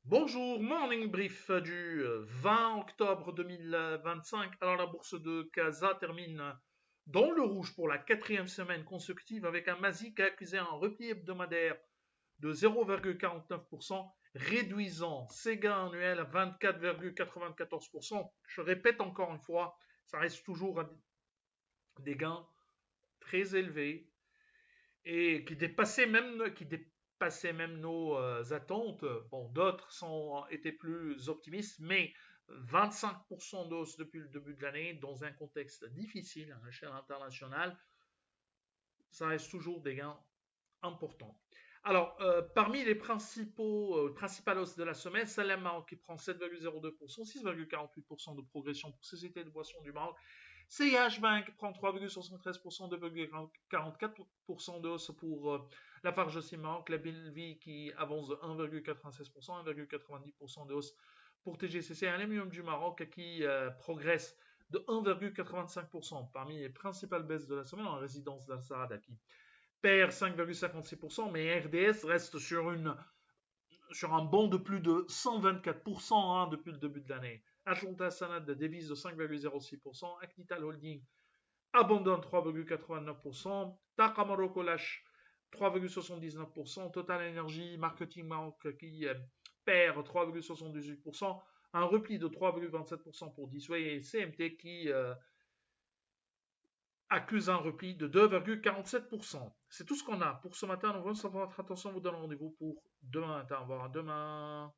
Bonjour, morning brief du 20 octobre 2025. Alors la bourse de Casa termine dans le rouge pour la quatrième semaine consécutive avec un Masi qui a accusé un repli hebdomadaire de 0,49%, réduisant ses gains annuels à 24,94%. Je répète encore une fois, ça reste toujours des gains très élevés et qui dépassaient même nos attentes. Bon, d'autres étaient plus optimistes, mais 25% de hausse depuis le début de l'année dans un contexte difficile à l'échelle internationale, ça reste toujours des gains importants. Alors, parmi les principales hausses de la semaine, Salem Maroc qui prend 7,02%, 6,48% de progression pour Société de boissons du Maroc. CIH Bank prend 3,73%, 2,44% de hausse pour Lafarge Maroc. La Bellevie qui avance de 1,96%, 1,90% de hausse pour TGCC. Aluminium du Maroc qui progresse de 1,85%. Parmi les principales baisses de la semaine, en résidence d'Al-Sarada qui perd 5,56%, mais RDS reste sur un bond de plus de 124% depuis le début de l'année. Atlanta Sanad de devise de 5,06%, Acnital Holding abandonne 3,89%, Taka Morocco lâche 3,79%, Total Energy Marketing Maroc qui perd 3,78%, un repli de 3,27% pour Disway et CMT qui accuse un repli de 2,47%. C'est tout ce qu'on a pour ce matin. Donc, votre attention, vous donne rendez-vous pour demain matin. Au revoir à demain.